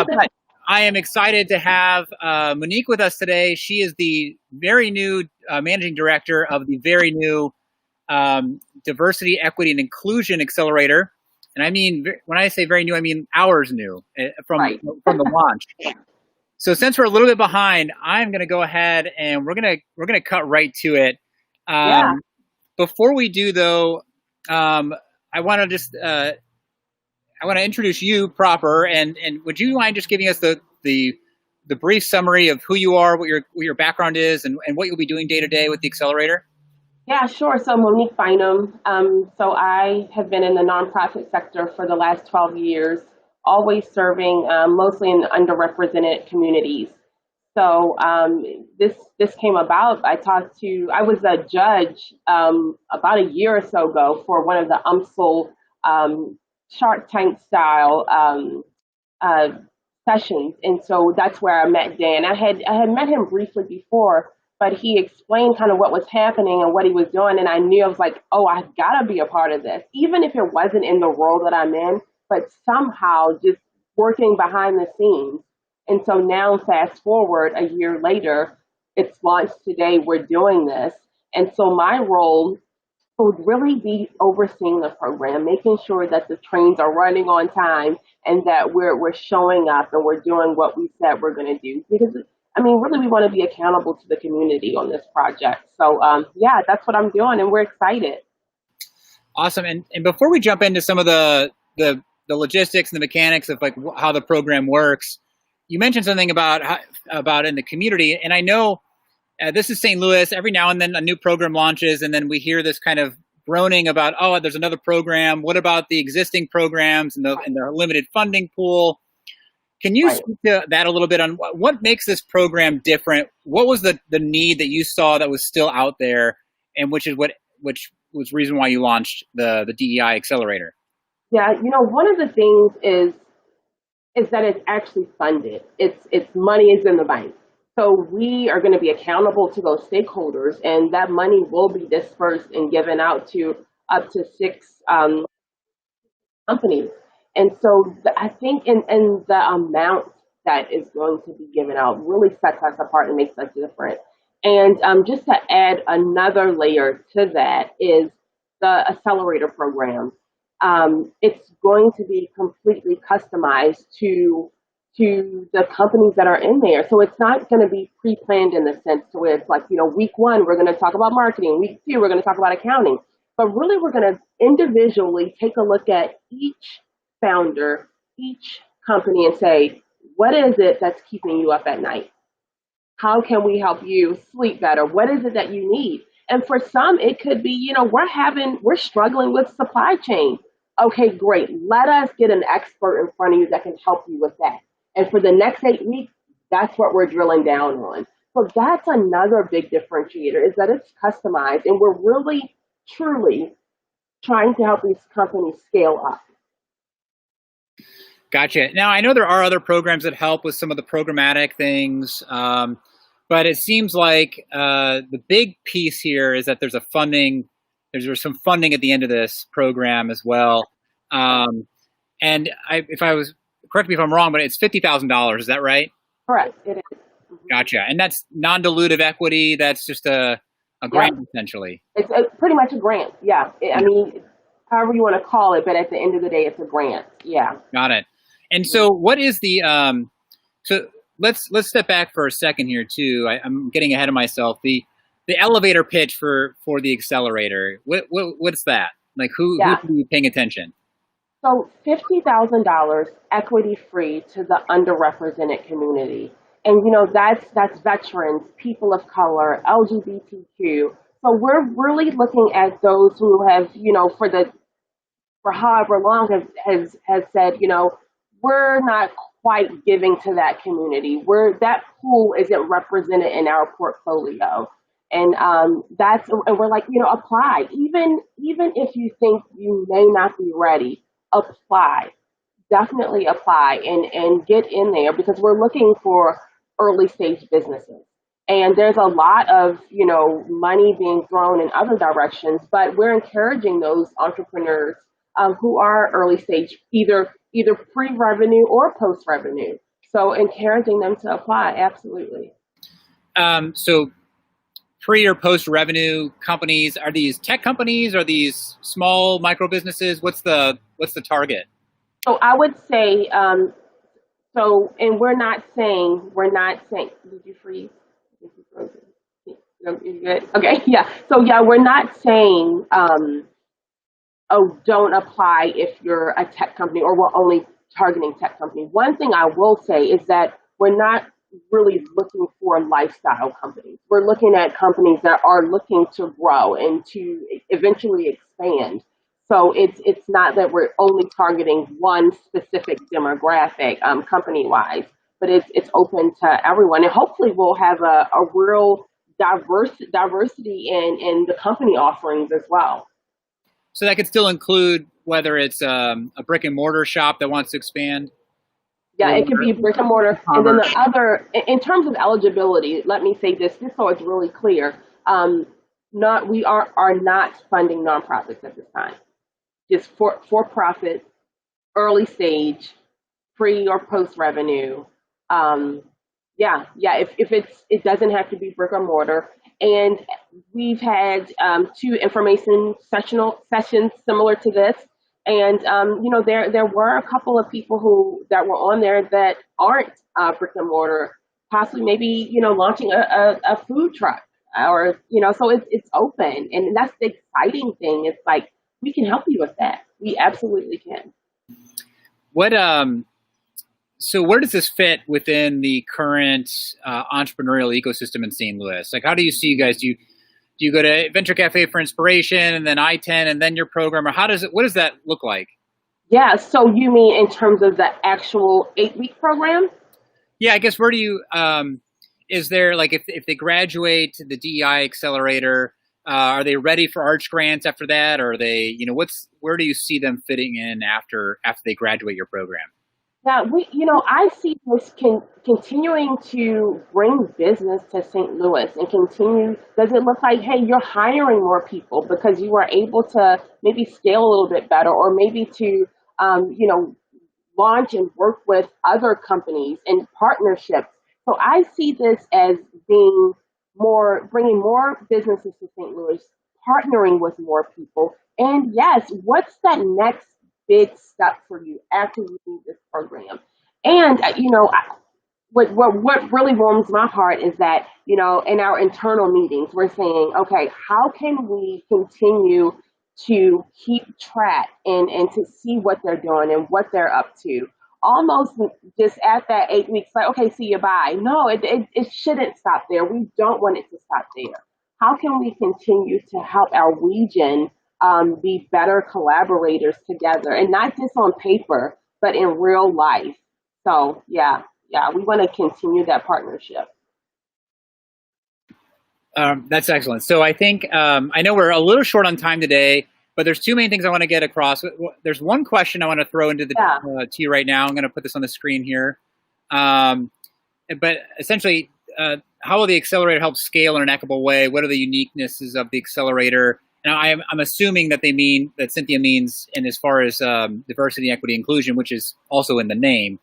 But I am excited to have Monique with us today. She is the very new managing director of the very new Diversity, Equity, and Inclusion Accelerator. And I mean, when I say very new, I mean hours new from the launch. So since we're a little bit behind, I'm going to go ahead and we're going to cut right to it. Before we do, though, I want to introduce you proper, and would you mind just giving us the brief summary of who you are, what your background is, and what you'll be doing day to day with the accelerator? Yeah, sure. So Monique Baynum. So I have been in the nonprofit sector for the last 12 years, always serving mostly in underrepresented communities. So this came about. I was a judge about a year or so ago for one of the UMSL Shark Tank style sessions, and so that's where I met Dan. I had met him briefly before, but he explained kind of what was happening and what he was doing, and I knew, I was like, oh, I've got to be a part of this, even if it wasn't in the role that I'm in, but somehow just working behind the scenes. And so now, fast forward a year later, it's launched today, we're doing this, and so my role would really be overseeing the program, making sure that the trains are running on time and that we're showing up and we're doing what we said we're going to do. Because, I mean, really, we want to be accountable to the community on this project. So, that's what I'm doing, and we're excited. Awesome. And before we jump into some of the logistics and the mechanics of like how the program works, you mentioned something about in the community, and I know this is St. Louis. Every now and then a new program launches, and then we hear this kind of groaning about, oh, there's another program. What about the existing programs and the limited funding pool? Can you speak to that a little bit on what makes this program different? What was the need that you saw that was still out there, and which was the reason why you launched the DEI Accelerator? Yeah, one of the things is that it's actually funded. It's money is in the bank. So we are going to be accountable to those stakeholders, and that money will be dispersed and given out to up to 6 companies. And so I think in the amount that is going to be given out really sets us apart and makes us different. And just to add another layer to that is the accelerator program. It's going to be completely customized to the companies that are in there. So it's not going to be pre-planned in the sense to where it's like, week 1, we're going to talk about marketing. Week 2, we're going to talk about accounting. But really, we're going to individually take a look at each founder, each company, and say, what is it that's keeping you up at night? How can we help you sleep better? What is it that you need? And for some, it could be, we're struggling with supply chain. Okay, great. Let us get an expert in front of you that can help you with that. And for the next 8 weeks, that's what we're drilling down on. So that's another big differentiator, is that it's customized, and we're really, truly trying to help these companies scale up. Gotcha. Now, I know there are other programs that help with some of the programmatic things, but it seems like the big piece here is that there's there's some funding at the end of this program as well. And correct me if I'm wrong, but it's $50,000. Is that right? Correct. It is. Gotcha. And that's non-dilutive equity. That's just a grant, essentially. It's pretty much a grant. Yeah. I mean, however you want to call it, but at the end of the day, it's a grant. Yeah. Got it. And so what is the, so let's step back for a second here too. I'm getting ahead of myself. The elevator pitch for the accelerator. What's that? Like who should be paying attention? So $50,000 equity free to the underrepresented community. And, that's veterans, people of color, LGBTQ. So we're really looking at those who have, for however long has said, we're not quite giving to that community. That pool isn't represented in our portfolio. And we're like, apply. Even if you think you may not be ready, apply. Definitely apply and get in there, because we're looking for early stage businesses. And there's a lot of, money being thrown in other directions, but we're encouraging those entrepreneurs who are early stage, either either pre-revenue or post-revenue. So encouraging them to apply, absolutely. So pre or post revenue companies, are these tech companies? Are these small micro businesses? What's the target? So I would say, and we're not saying, did you freeze? Did you froze it? No, you're good? Okay, yeah. So yeah, we're not saying, oh, don't apply if you're a tech company, or we're only targeting tech companies. One thing I will say is that we're not really looking for lifestyle companies. We're looking at companies that are looking to grow and to eventually expand. So it's not that we're only targeting one specific demographic, company-wise, but it's open to everyone. And hopefully we'll have a real diversity in the company offerings as well. So that could still include whether it's a brick and mortar shop that wants to expand. Yeah, it could be brick and mortar. And then the other, in terms of eligibility, let me say this so it's really clear. We are not funding nonprofits at this time. Just for-profit, early stage, pre or post revenue. If it doesn't have to be brick or mortar. And we've had 2 information sessions similar to this. And, there were a couple of people that were on there that aren't brick and mortar, possibly maybe, launching a food truck or, so it's open. And that's the exciting thing. It's like, we can help you with that. We absolutely can. So where does this fit within the current entrepreneurial ecosystem in St. Louis? Like, how do you see you guys? Do you go to Venture Café for inspiration and then I-10 and then your program, or what does that look like? Yeah, so you mean in terms of the actual 8-week program? Yeah, I guess where do you, is there, like, if they graduate the DEI Accelerator, are they ready for Arch grants after that? Or are they, where do you see them fitting in after they graduate your program? Yeah, I see this continuing to bring business to St. Louis and continue. Does it look like, hey, you're hiring more people because you are able to maybe scale a little bit better, or maybe to, launch and work with other companies in partnerships? So I see this as bringing more businesses to St. Louis, partnering with more people. And yes, what's that next big step for you after you do this program? And, what really warms my heart is that, in our internal meetings, we're saying, okay, how can we continue to keep track and to see what they're doing and what they're up to? Almost just at that 8 weeks, like, okay, see you, bye. No, it shouldn't stop there. We don't want it to stop there. How can we continue to help our region be better collaborators together, and not just on paper, but in real life? So yeah, we want to continue that partnership. That's excellent. So I think, I know we're a little short on time today, but there's 2 main things I want to get across. There's one question I want to throw into to you right now. I'm going to put this on the screen here. But essentially, how will the accelerator help scale in an equitable way? What are the uniquenesses of the accelerator? Now, I'm assuming that Cynthia means, and as far as diversity, equity, inclusion, which is also in the name.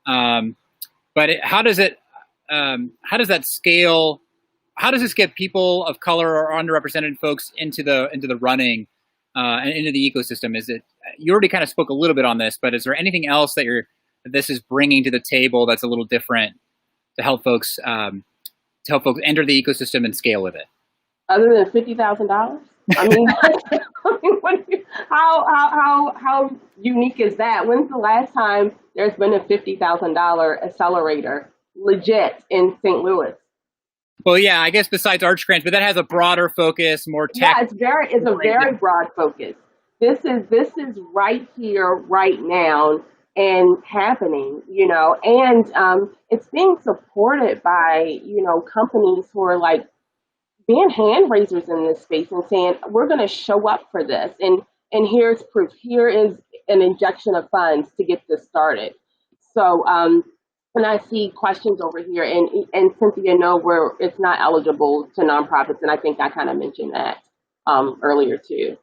But how does that scale? How does this get people of color or underrepresented folks into the running and into the ecosystem? You already kind of spoke a little bit on this, but is there anything else that this is bringing to the table that's a little different to help folks enter the ecosystem and scale with it? Other than $50,000, I mean, how unique is that? When's the last time there's been a $50,000 accelerator legit in St. Louis? Well, yeah, I guess besides Arch grants, but that has a broader focus, more tech. Yeah, it's a very broad focus. This is right here, right now, and happening, and it's being supported by, companies who are like being hand raisers in this space and saying, we're going to show up for this. And here's proof. Here is an injection of funds to get this started. So, and I see questions over here, and Cynthia, no, it's not eligible to nonprofits. And I think I kind of mentioned that earlier too.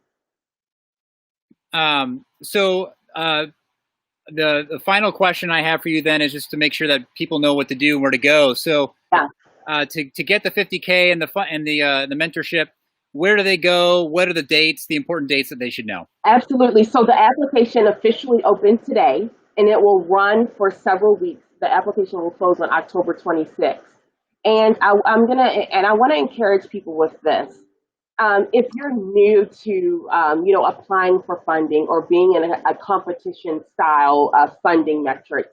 the final question I have for you then is just to make sure that people know what to do and where to go. So Yeah. to get the 50K and the mentorship, where do they go? What are the dates, the important dates that they should know? Absolutely. So the application officially opened today, and it will run for several weeks. The application will close on October 26th. And I want to encourage people with this. If you're new to, applying for funding or being in a competition style funding metric,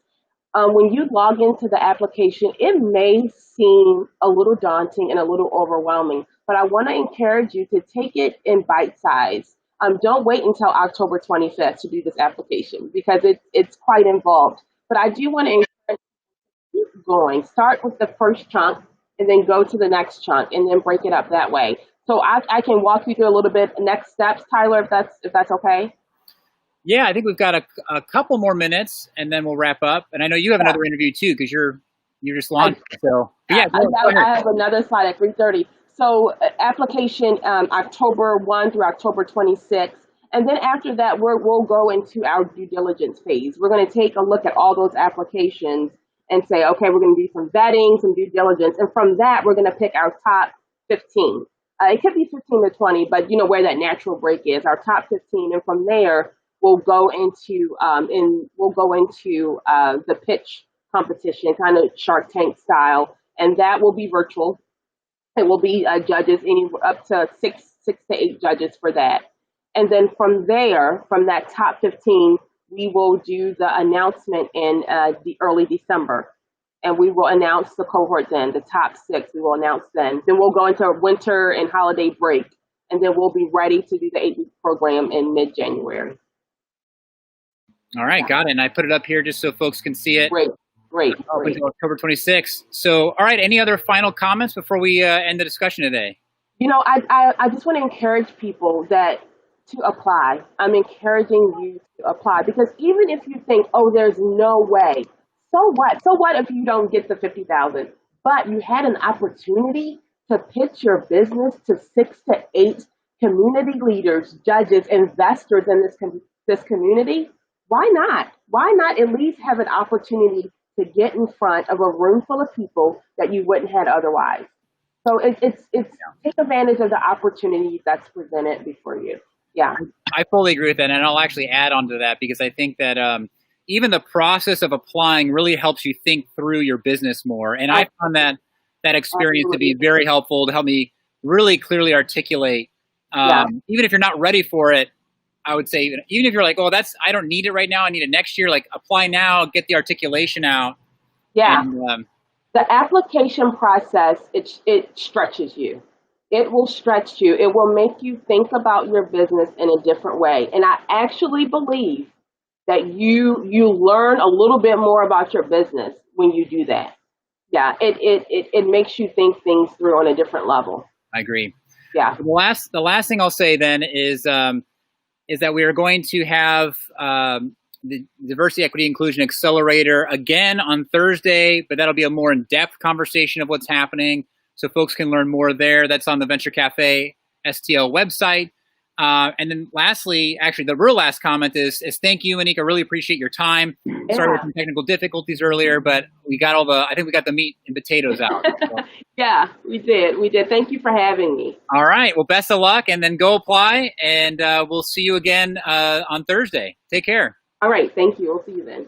when you log into the application, it may seem a little daunting and a little overwhelming, but I want to encourage you to take it in bite size. Don't wait until October 25th to do this application because it's quite involved. But I do want to encourage you to keep going. Start with the first chunk and then go to the next chunk and then break it up that way. So I can walk you through a little bit next steps, Tyler, if that's okay. Yeah, I think we've got a couple more minutes, and then we'll wrap up. And I know you have another interview too, because you're just launched. So yeah, I have another slide at 3:30. So application October 1 through October 26th, and then after that we'll go into our due diligence phase. We're going to take a look at all those applications and say, okay, we're going to do some vetting, some due diligence, and from that we're going to pick our top 15. It could be 15 to 20, but where that natural break is, our top 15, and from there we'll go into the pitch competition, kind of Shark Tank style, and that will be virtual. It will be judges, up to six to eight judges for that, and then from there, from that top 15, we will do the announcement in the early December. And we will announce the cohort then, the top 6, we will announce then. Then we'll go into winter and holiday break, and then we'll be ready to do the 8-week program in mid-January. All right, got it. And I put it up here just so folks can see it. Great. October 26th. So, all right, any other final comments before we end the discussion today? I just want to encourage people to apply. I'm encouraging you to apply because even if you think, oh, there's no way, so what? So what if you don't get the 50,000? But you had an opportunity to pitch your business to 6 to 8 community leaders, judges, investors in this community. Why not? Why not at least have an opportunity to get in front of a room full of people that you wouldn't have otherwise? So it's take advantage of the opportunity that's presented before you. Yeah, I fully agree with that, and I'll actually add on to that because I think that even the process of applying really helps you think through your business more. And I found that experience to be very helpful to help me really clearly articulate. Even if you're not ready for it, I would say, even if you're like, oh, I don't need it right now, I need it next year, like apply now, get the articulation out. Yeah. And, the application process, it stretches you. It will stretch you. It will make you think about your business in a different way. And I actually believe that you learn a little bit more about your business when you do that. Yeah, it makes you think things through on a different level. I agree. Yeah. The last thing I'll say then is that we are going to have the Diversity, Equity, Inclusion Accelerator again on Thursday, but that'll be a more in-depth conversation of what's happening, so folks can learn more there. That's on the Venture Café STL website. And then lastly, actually the real last comment is thank you, Monique. I really appreciate your time. Yeah. Sorry for some technical difficulties earlier, but I think we got the meat and potatoes out. So. Yeah, we did. Thank you for having me. All right. Well, best of luck, and then go apply, and we'll see you again on Thursday. Take care. All right. Thank you. We'll see you then.